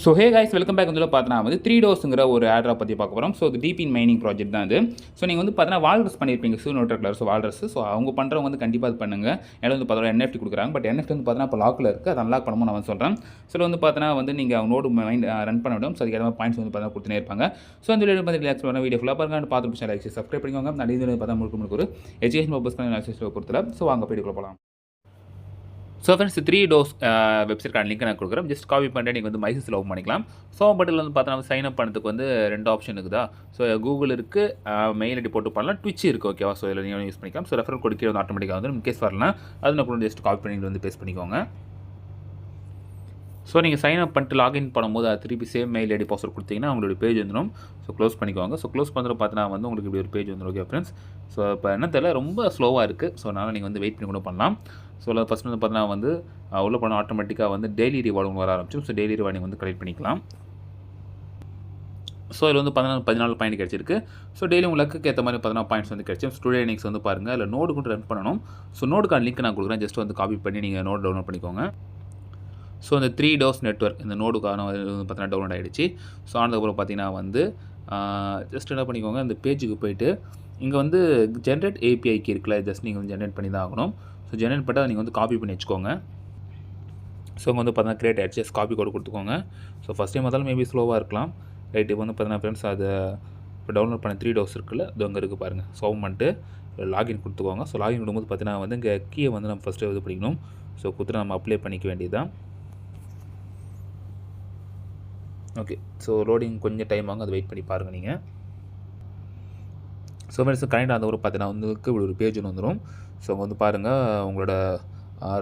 So hey guys welcome back வந்து பார்த்தீங்கன்னா வந்து 3 டோஸுங்கிற ஒரு ஆட்ரா பற்றி பார்க்க போகிறோம். ஸோ இது டீப்பின் மைனிங் ப்ராஜெக்ட் தான் இது. ஸோ நீங்கள் வந்து பார்த்தீங்கன்னா வால்ரஸ் பண்ணியிருப்பீங்க சூனோட்டர் கலர். ஸோ வால்ரஸ் ஸோ அவங்க பண்ணுறவங்க வந்து கண்டிப்பாக அது பண்ணுங்கள். ஏன்னா வந்து பார்த்தீங்கன்னா NFT கொடுக்குறாங்க. பட் NFT வந்து பார்த்தீங்கன்னா இப்போ லாக்கில் இருக்குது. அதை அன்லாக் பண்ணணும் நான் சொல்கிறேன். ஸோ வந்து பார்த்தீங்கன்னா வந்து நீங்கள் அவங்க நோடு மைண்ட் ரன் பண்ண விடும். ஸோ அதுக்கு ஏதாவது பாயிண்ட்ஸ் வந்து பார்த்தீங்கன்னா கொடுத்துனே இருப்பாங்க. ஸோ அந்த வீடியோ வந்து ரிலாக்ஸ் பண்ண வீடியோ ஃபுல்லாக பாருங்க. பார்த்து லைக் சப்ஸ்கிரைப் பண்ணிக்கோங்க. நான் இது பார்த்தா முழுக்க ஒரு எஜுகேஷன் பர்பஸ்க்கான பொறுத்தல. ஸோ வாங்க வீடியோக்குள்ள போகலாம். ஸோ ஃப்ரெண்ட்ஸ் 3 டோஸ் வெப்சைட்கான லிங்க் நான் கொடுக்குறேன். ஜஸ்ட் காப்பி பண்ணிட்டு நீங்கள் வந்து மைசஸில் ஓப்பன் பண்ணிக்கலாம். ஸோ பட்டில் வந்து பார்த்தா சைன் அப் பண்ணுறதுக்கு வந்து 2 ஆப்ஷன் இருக்குதா. ஸோ கூகுள் இருக்குது, மெயில் ஐடி போட்டு பண்ணலாம், ட்விட்ச் இருக்குது. ஓகேவா. ஸோ இதில் நீங்கள் யூஸ் பண்ணிக்கலாம். ஸோ ரெஃபரல் கொடுக்க வந்து ஆட்டோமேட்டிக்காக வந்து இன்கேஸ் வரலாம் அது நான் கூட ஜஸ்ட் காப்பி பண்ணி வந்து பேஸ்ட் பண்ணிக்கோங்க. ஸோ நீங்கள் சைன் அப் பண்ணிட்டு லாகின் பண்ணும்போது அது திருப்பி சேம் மெயில் ஐடி பாஸ்வேர்ட் கொடுத்தீங்கன்னா உங்களுடைய பேஜ் வந்துடும். ஸோ க்ளோஸ் பண்ணிக்கோங்க. ஸோ க்ளோஸ் பண்ணுறது பார்த்தீங்கன்னா வந்து உங்களுக்கு இப்படி ஒரு பேஜ் வந்துடும். Okay friends. ஸோ இப்போ என்ன தெரியல ரொம்ப ஸ்லோவாக இருக்குது. ஸோ அதனால் நீங்கள் வந்து வெயிட் பண்ணி கூட பண்ணலாம். ஸோ ஃபஸ்ட் வந்து பார்த்தீங்கன்னா வந்து உள்ள போனால் ஆட்டோமேட்டிக்காக வந்து டெய்லி ரிவார்டு வர ஆரம்பிச்சிடும். ஸோ டெய்லி ரிவார்டு வந்து கலெக்ட் பண்ணிக்கலாம். ஸோ இதில் வந்து 14 பாயிண்ட் கிடச்சிருக்கு. ஸோ டெய்லி உங்களுக்கு ஏற்ற மாதிரி 14 பாயிண்ட்ஸ் வந்து கிடச்சி ஸ்டூடியோ நெக்ஸ்ட் வந்து பாருங்கள். அதில் நோடு கூட ரன் பண்ணணும். ஸோ நோடுக்கான லிங்க் நான் கொடுக்குறேன். ஜஸ்ட் வந்து காப்பி பண்ணி நீங்கள் நோட் டவுன்லோட் பண்ணிக்கோங்க. ஸோ இந்த 3 டோஸ் நெட்வொர்க் இந்த நோடுக்கான பார்த்தீங்கன்னா டவுன்லோட் ஆகிடுச்சு. ஸோ ஆனதுக்கப்புறம் பார்த்தீங்கன்னா வந்து ஜஸ்ட் என்ன பண்ணிக்கோங்க, இந்த பேஜுக்கு போய்ட்டு இங்கே வந்து ஜென்ரேட் ஏபிஐக்கு இருக்குல்ல, ஜஸ்ட் நீங்கள் வந்து ஜென்ரேட் பண்ணி தான் ஆகணும். ஸோ ஜென்ரேட் பண்ணிட்டு நீங்கள் வந்து காப்பி பண்ணி வச்சுக்கோங்க. ஸோ இங்கே வந்து பார்த்தீங்கன்னா கிரியேட் ஆகிடுச்சு. காப்பி கோடு கொடுத்துக்கோங்க. ஸோ ஃபஸ்ட் டைம் பார்த்தாலும் மேபி ஸ்லோவாக இருக்கலாம். ரைட். இப்போ வந்து பார்த்தீங்கன்னா ஃப்ரெண்ட்ஸ் அதை இப்போ டவுன்லோட் பண்ண 3 டோஸ் இருக்குல்ல, அது அங்கே இருக்குது பாருங்கள். ஸோ பண்ணிட்டு லாகின் கொடுத்துக்கோங்க. ஸோ லாகின் கொடுக்கும்போது பார்த்தீங்கன்னா வந்து இங்கே கீயை வந்து நம்ம ஃபஸ்ட்டு இது பண்ணிக்கணும். ஸோ கொடுத்துட்டு நம்ம அப்ளை பண்ணிக்க வேண்டியதுதான். ஓகே. ஸோ லோடிங் கொஞ்சம் டைம் ஆகும். அது வெயிட் பண்ணி பாருங்கள் நீங்கள். ஸோ ஃப்ரெண்ட்ஸ் கனெக்ட் ஆன ஒரு பார்த்தீங்கன்னா வந்து இப்படி ஒரு பேஜ் ஒன்று வந்துடும். ஸோ அங்கே வந்து பாருங்கள் உங்களோட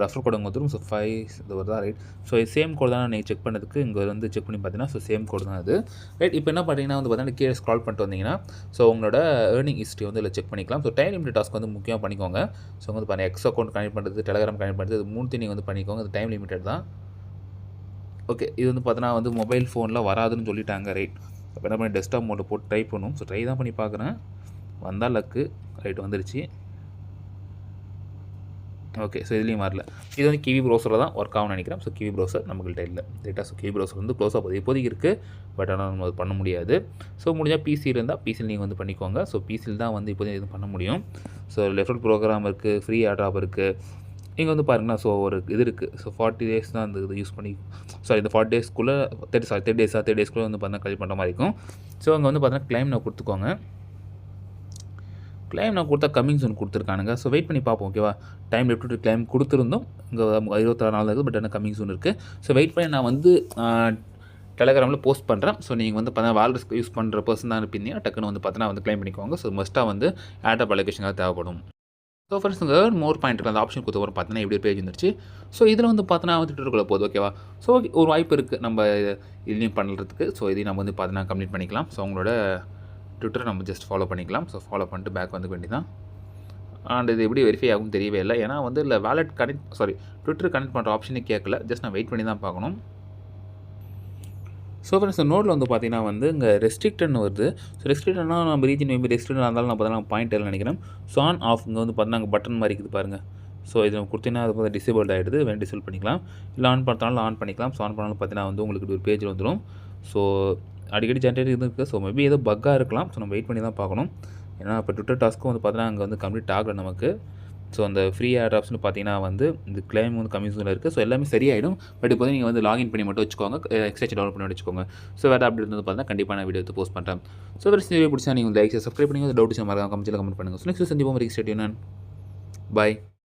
ரெஃபர் கோடு அங்கே வந்துடும். ஸோ 5 இது வருதா. ரைட். ஸோ சேம் கோடு தான் நீங்கள் செக் பண்ணதுக்கு இங்கே வந்து செக் பண்ணி பார்த்தீங்கன்னா ஸோ சேம் கோடு தான் அது. ரைட். இப்போ என்ன பார்த்தீங்கன்னா வந்து பார்த்தீங்கன்னா கீழே ஸ்க்ரால் பண்ணிட்டு வந்தீங்கன்னா ஸோ உங்களோட ஏர்னிங் ஹிஸ்ட்ரி வந்து இதில் செக் பண்ணிக்கலாம். ஸோ டைம் லிமிட் டாஸ்க் வந்து முக்கியமாக பண்ணிக்கோங்க. ஸோ வந்து பாருங்கள் எக்ஸ் அக்கௌண்ட் கனெக்ட் பண்ணுறது, டெலிகிராம் கனெக்ட் பண்ணுறது, இது 3 நீங்கள் வந்து பண்ணிக்கோங்க. அது டைம் லிமிட்டட் தான். ஓகே. இது வந்து பார்த்தீங்கன்னா வந்து மொபைல் ஃபோனில் வராதுன்னு சொல்லிட்டாங்க. ரைட். அப்போ என்ன பண்ணி டெஸ்க்டாப் மோடில் போட்டு ட்ரை பண்ணும். ஸோ ட்ரை தான் பண்ணி பார்க்குறேன். வந்தால் லக்கு. ரைட் வந்துருச்சு. ஓகே. ஸோ இதுலேயும் வரல. இது வந்து கிவி ப்ரௌசரில் தான் ஒர்க் ஆகும்னு நினைக்கிறேன். ஸோ கிவி ப்ரௌசர் நம்மகிட்ட இல்லை. ரைட்டாக. ஸோ கிவி ப்ரௌசர் வந்து க்ளோஸ் ஆகுது இப்போதைக்கு இருக்குது. பட் ஆனால் நம்ம அது பண்ண முடியாது. ஸோ முடிஞ்சால் பிசியில் இருந்தால் பிசியில் நீங்கள் வந்து பண்ணிக்கோங்க. ஸோ பிசியில் தான் வந்து இப்போதைக்கு இது பண்ண முடியும். ஸோ லெஃப்ட் ப்ரோக்ராம் இருக்குது, ஃப்ரீ ஆட்ராப் இருக்குது. இங்கே வந்து பாருங்களா. ஸோ ஒரு இது இருக்குது. ஸோ 40 டேஸ் தான் அந்த இது யூஸ் பண்ணி இந்த 40 டேஸ்க்குள்ளே 30 டேஸ்க்குள்ளே வந்து பார்த்தீங்கன்னா கலெக்ட் பண்ணுற மாதிரி இருக்கும். ஸோ அங்கே வந்து பார்த்தீங்கன்னா கிளைம் நான் கொடுத்துக்கோங்க. கிளைம் நான் கொடுத்தா கம்மிங் சூன் கொடுத்துருக்கானுங்க. ஸோ வெயிட் பண்ணி பார்ப்போம். ஓகேவா. டைம் லிமிட் கிளைம் கொடுத்துருந்தோம். இங்கே 26 நாள் இருக்குது. பட் ஆனால் கம்மிங் சூன் இருக்குது. ஸோ வெயிட் பண்ணி நான் வந்து டெலிகிராமில் போஸ்ட் பண்ணுறேன். ஸோ நீங்கள் வந்து பார்த்தீங்கன்னா வால்ரஸ் யூஸ் பண்ணுற பர்சன் தான் இருப்பீங்க. டக்குன்னு வந்து பார்த்தீங்கன்னா வந்து கிளைம் பண்ணிக்கோங்க. ஸோ மஸ்ட்டாக வந்து ஆட்ராப் அலோகேஷனாக தேவைப்படும். ஸோ ஃப்ரெண்ட்ஸ் இங்கே மோர் பாயிண்ட் இருக்குது. அந்த ஆப்ஷன் கொடுத்தவரை பார்த்தீங்கன்னா இப்படி பேஜ் வந்துருச்சு. ஸோ இதில் வந்து பார்த்தீங்கன்னா வந்து ட்விட்டருக்குள்ளே போகுது. ஓகேவா. ஸோ ஒரு வாய்ப்பு இருக்குது நம்ம இதுலேயும் பண்ணுறதுக்கு. ஸோ இதையும் நம்ம வந்து பார்த்தீங்கன்னா கம்ப்ளீட் பண்ணிக்கலாம். ஸோ உங்களோட ட்விட்டரை நம்ம ஜஸ்ட் ஃபாலோ பண்ணிக்கலாம். ஸோ ஃபாலோ பண்ணிட்டு பேக் வந்து வேண்டியதான். அண்ட் இது எப்படி வெரிஃபை ஆகும் தெரியவே இல்லை. ஏன்னா வந்து இல்லை வேலட் ட்விட்டர் கனெக்ட் பண்ணுற ஆப்ஷனே கேட்கல. ஜஸ்ட் நான் வெயிட் பண்ணி தான் பார்க்கணும். ஸோ ஃப்ரெண்ட்ஸ் நோட்டில் வந்து பார்த்தீங்கன்னா வந்து இங்கே ரெஸ்ட்ரிக்டட்னு வருது. ஸோ ரெஸ்ட்ரிக்டட்னா நம்ம ரீஜன் மேபி ரெஸ்ட்ரிக்டாக இருந்தாலும் நான் பார்த்தீங்கன்னா பாயிண்ட் இல்லை நினைக்கிறேன். ஸோ ஆன் ஆஃப் இங்கே வந்து பார்த்தீங்கன்னா அங்கே பட்டன் மாதிரி இருக்குது பாருங்கள். ஸோ இது நம்ம கொடுத்தீங்கன்னா அது வந்து டிசேபிள் ஆகிடுது. வேணும் டிசேபிள் பண்ணிக்கலாம். இல்லை ஆன் பண்ணுறதுனால ஆன் பண்ணிக்கலாம். ஸோ ஆன் பண்ணாலும் பார்த்தீங்கன்னா வந்து உங்களுக்கு ஒரு பேஜ் வந்துடும். ஸோ அடிக்கடி ஜென்ரேட் இருக்குது. ஸோ மேபி ஏதோ பக்காக இருக்கலாம். ஸோ நம்ம வெயிட் பண்ணி தான் பார்க்கணும். ஏன்னா இப்போ ட்விட்டர் டாஸ்க்கும் வந்து பார்த்தீங்கன்னா அங்கே வந்து கம்ப்ளீட் ஆகலை நமக்கு. ஸோ அந்த ஃப்ரீ ஆட்ராப்ஸ்னு பார்த்தீங்கன்னா வந்து இந்த கிளைம் வந்து கம்மிஷனில் இருக்குது. ஸோ எல்லாமே சரியாயிடும். பட் இப்போ நீங்கள் வந்து லாகின் பண்ணி மட்டும் வச்சுக்கோங்க. எக்ஸ்ட்ரா டவுன்லோட் பண்ணி வச்சுக்கோங்க. ஸோ வேறு அப்படி இருந்து பார்த்தீங்கன்னா கண்டிப்பாக நான் வீடியோ போஸ்ட் பண்ணுறேன். ஸோ வேறு வீடியோ பிடிச்சா நீங்கள் லைக் சப்ஸ்கிரைப் பண்ணி டவுட்ஸ் மறக்காம கமெண்ட்டில் கமெண்ட் பண்ணுங்கள். ஸோ நெக்ஸ்ட் சந்திப்போம். ரிக்ஸ்டேட் நான் பாய்.